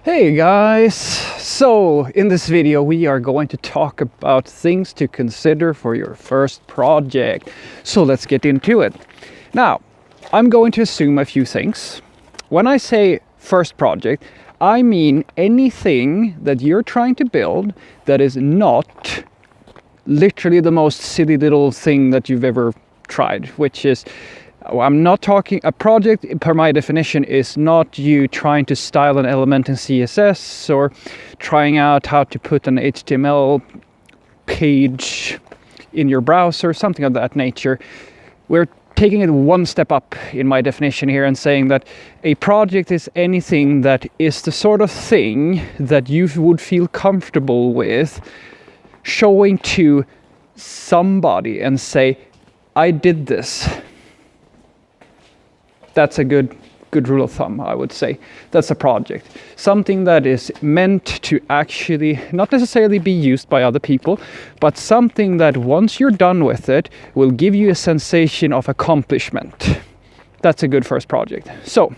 Hey guys! So in this video we are going to talk about things to consider for your first project. So let's get into it. Now, I'm going to assume a few things. When I say first project, I mean anything that you're trying to build that is not literally the most silly little thing that you've ever tried, which is I'm not talking, a project per my definition is not you trying to style an element in CSS or trying out how to put an HTML page in your browser, something of that nature. We're taking it one step up in my definition here and saying that a project is anything that is the sort of thing that you would feel comfortable with showing to somebody and say, I did this. That's a good rule of thumb, I would say. That's a project. Something that is meant to actually not necessarily be used by other people, but something that once you're done with it will give you a sensation of accomplishment. That's a good first project. So,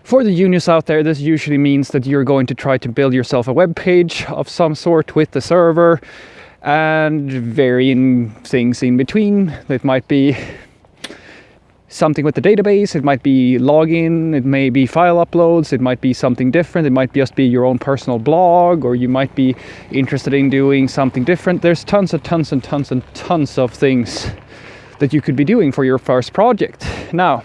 for the juniors out there, this usually means that you're going to try to build yourself a web page of some sort with the server and varying things in between. It might be something with the database, it might be login, it may be file uploads, it might be something different, it might just be your own personal blog, or you might be interested in doing something different. There's tons of things that you could be doing for your first project. Now,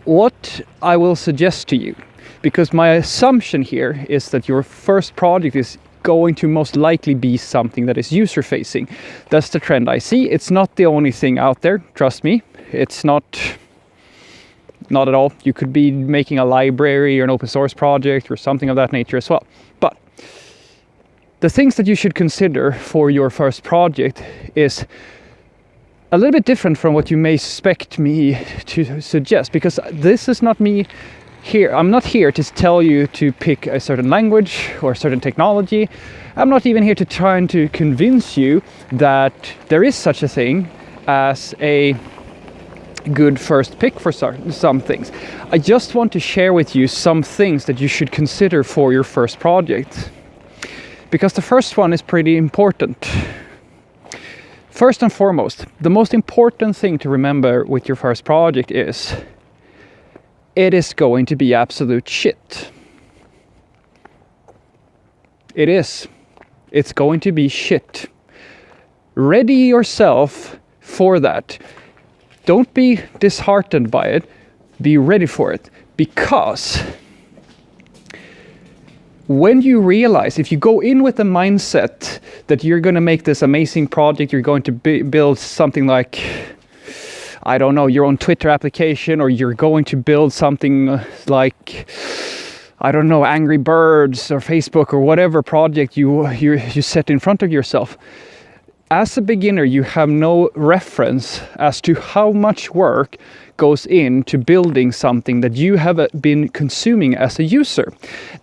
what I will suggest to you, because my assumption here is that your first project is going to most likely be something that is user facing. That's the trend I see. It's not the only thing out there, trust me. It's not at all. You could be making a library or an open source project or something of that nature as well. But the things that you should consider for your first project is a little bit different from what you may expect me to suggest, because this is not me here. I'm not here to tell you to pick a certain language or a certain technology. I'm not even here to try and to convince you that there is such a thing as a good first pick for some things. I just want to share with you some things that you should consider for your first project, because the first one is pretty important. First and foremost, the most important thing to remember with your first project is it is going to be absolute shit. It is. It's going to be shit. Ready yourself for that. Don't be disheartened by it. Be ready for it. Because when you realize, if you go in with the mindset that you're going to make this amazing project, you're going to build something like, I don't know, your own Twitter application, or you're going to build something like, I don't know, Angry Birds or Facebook or whatever project you set in front of yourself. As a beginner, you have no reference as to how much work goes into building something that you have been consuming as a user.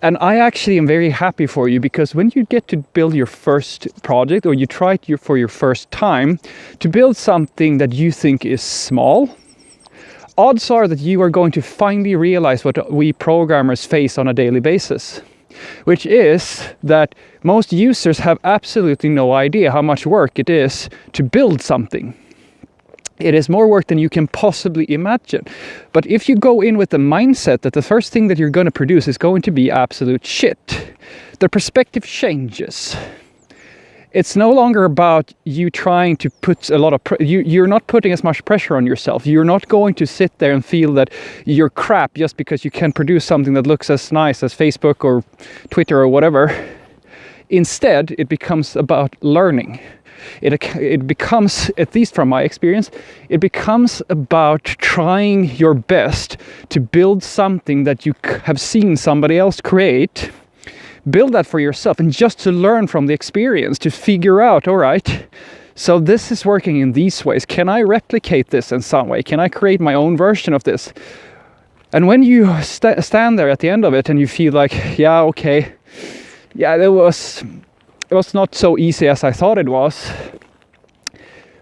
And I actually am very happy for you, because when you get to build your first project, or you try for your first time to build something that you think is small, odds are that you are going to finally realize what we programmers face on a daily basis, which is that most users have absolutely no idea how much work it is to build something. It is more work than you can possibly imagine. But if you go in with the mindset that the first thing that you're going to produce is going to be absolute shit, the perspective changes. It's no longer about you trying to put a lot of you're not putting as much pressure on yourself. You're not going to sit there and feel that you're crap just because you can produce something that looks as nice as Facebook or Twitter or whatever. Instead, it becomes about learning. It becomes, at least from my experience, it becomes about trying your best to build something that you have seen somebody else create. Build that for yourself, and just to learn from the experience, to figure out, all right, so this is working in these ways. Can I replicate this in some way? Can I create my own version of this? And when you stand there at the end of it and you feel like, yeah, okay, yeah, it was not so easy as I thought it was.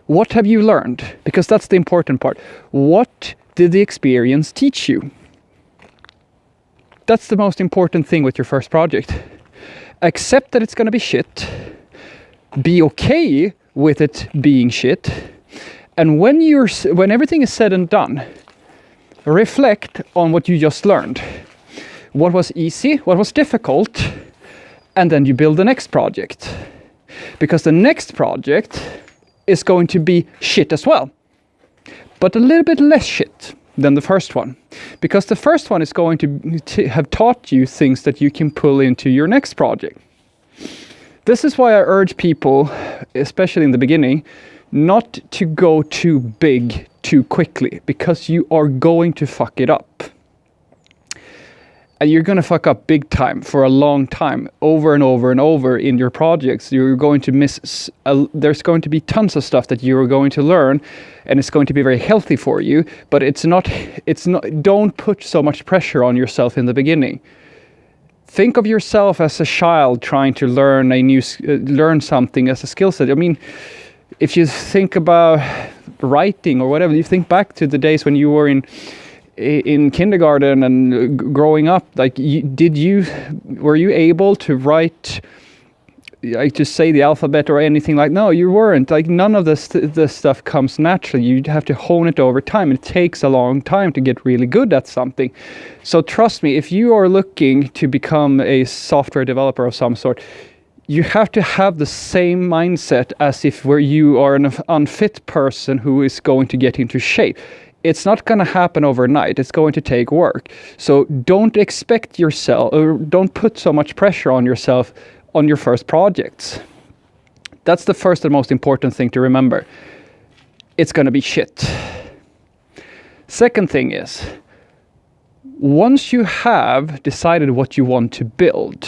What have you learned? Because that's the important part. What did the experience teach you? That's the most important thing with your first project. Accept that it's going to be shit. Be okay with it being shit. And when everything is said and done, reflect on what you just learned. What was easy, what was difficult, and then you build the next project. Because the next project is going to be shit as well, but a little bit less shit than the first one. Because the first one is going to have taught you things that you can pull into your next project. This is why I urge people, especially in the beginning, not to go too big too quickly, because you are going to fuck it up. And you're going to fuck up big time for a long time, over and over and over in your projects. You're going to miss, there's going to be tons of stuff that you're going to learn, and it's going to be very healthy for you, but it's not, don't put so much pressure on yourself in the beginning. Think of yourself as a child trying to learn learn something as a skill set. I mean, if you think about writing or whatever, you think back to the days when you were in kindergarten and growing up, like were you able to write, like, to say the alphabet or anything? Like, no, you weren't. Like, none of this stuff comes naturally. You have to hone it over time. It takes a long time to get really good at something. So trust me, if you are looking to become a software developer of some sort, you have to have the same mindset as if you are an unfit person who is going to get into shape. It's not going to happen overnight. It's going to take work. So don't expect yourself, or don't put so much pressure on yourself on your first projects. That's the first and most important thing to remember. It's going to be shit. Second thing is, once you have decided what you want to build,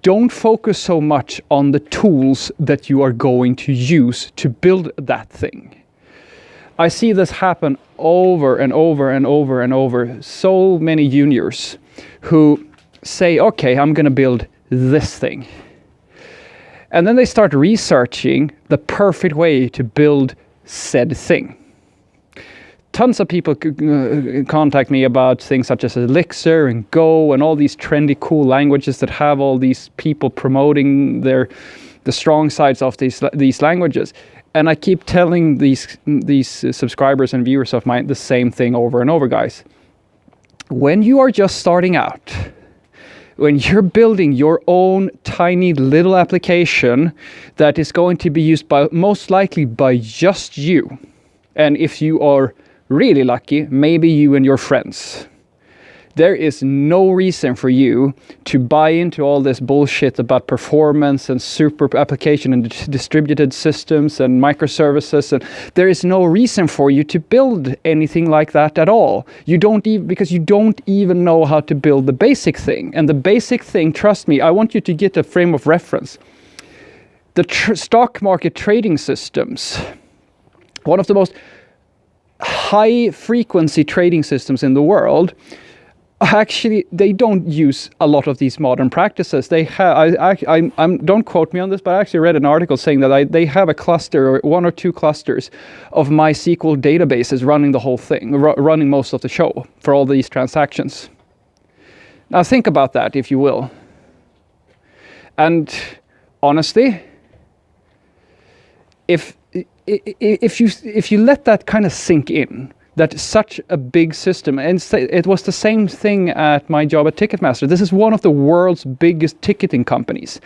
don't focus so much on the tools that you are going to use to build that thing. I see this happen over and over and over and over. So many juniors who say, okay, I'm going to build this thing. And then they start researching the perfect way to build said thing. Tons of people contact me about things such as Elixir and Go and all these trendy, cool languages that have all these people promoting the strong sides of these languages. And I keep telling these subscribers and viewers of mine the same thing over and over, guys. When you are just starting out, when you're building your own tiny little application that is going to be used most likely by just you, and if you are really lucky, maybe you and your friends, there is no reason for you to buy into all this bullshit about performance and super application and distributed systems and microservices. And there is no reason for you to build anything like that at all. Because you don't even know how to build the basic thing. And the basic thing, trust me, I want you to get a frame of reference. The stock market trading systems, one of the most high frequency trading systems in the world, actually, they don't use a lot of these modern practices. They have, don't quote me on this, but I actually read an article saying that they have a cluster or one or two clusters of MySQL databases running the whole thing, running most of the show for all these transactions. Now think about that, if you will. And honestly, if you let that kind of sink in, that such a big system, and it was the same thing at my job at Ticketmaster. This is one of the world's biggest ticketing companies,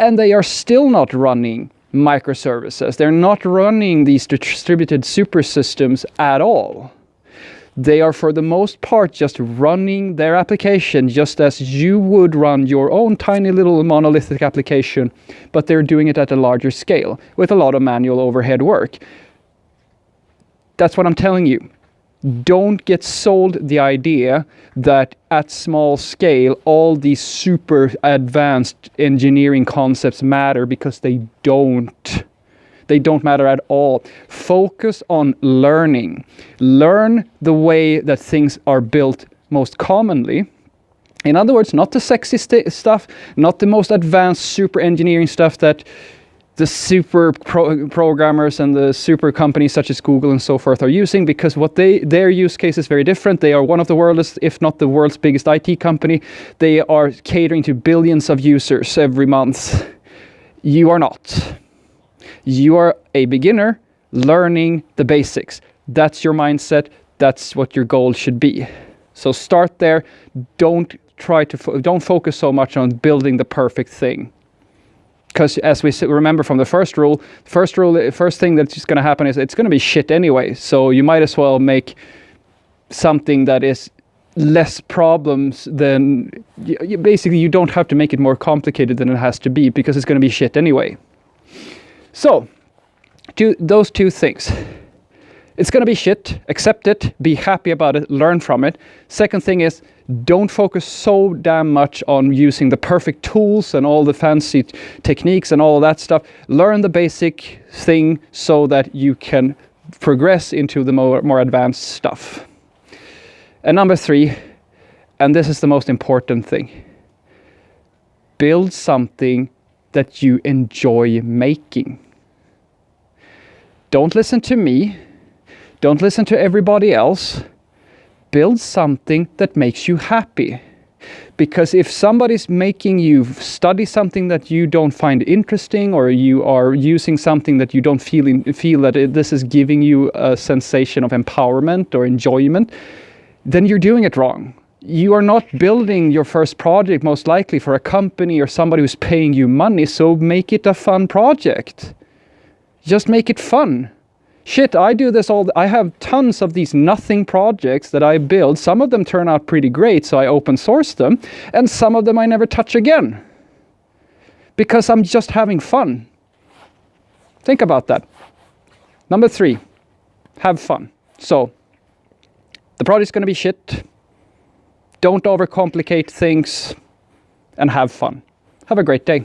and they are still not running microservices. They're not running these distributed super systems at all. They are, for the most part, just running their application just as you would run your own tiny little monolithic application, but they're doing it at a larger scale with a lot of manual overhead work. That's what I'm telling you. Don't get sold the idea that at small scale all these super advanced engineering concepts matter, because they don't. They don't matter at all. Focus on learning. Learn the way that things are built most commonly. In other words, not the sexy stuff, not the most advanced super engineering stuff that the super programmers and the super companies such as Google and so forth are using, because what their use case is very different. They are one of the world's, if not the world's biggest IT company. They are catering to billions of users every month. You are not. You are a beginner learning the basics. That's your mindset. That's what your goal should be. So start there. Don't focus so much on building the perfect thing. Because as we remember from the first thing that's going to happen is it's going to be shit anyway. So you might as well make something that is less problems than... Basically, you don't have to make it more complicated than it has to be, because it's going to be shit anyway. So, do those two things. It's going to be shit. Accept it. Be happy about it. Learn from it. Second thing is, don't focus so damn much on using the perfect tools and all the fancy techniques and all of that stuff. Learn the basic thing so that you can progress into the more advanced stuff. And number 3, and this is the most important thing, build something that you enjoy making. Don't listen to me. Don't listen to everybody else. Build something that makes you happy. Because if somebody's making you study something that you don't find interesting, or you are using something that you don't feel that this is giving you a sensation of empowerment or enjoyment, then you're doing it wrong. You are not building your first project most likely for a company or somebody who's paying you money, so make it a fun project. Just make it fun. Shit, I do this I have tons of these nothing projects that I build. Some of them turn out pretty great, so I open source them. And some of them I never touch again. Because I'm just having fun. Think about that. Number 3, have fun. So, the project's going to be shit. Don't overcomplicate things. And have fun. Have a great day.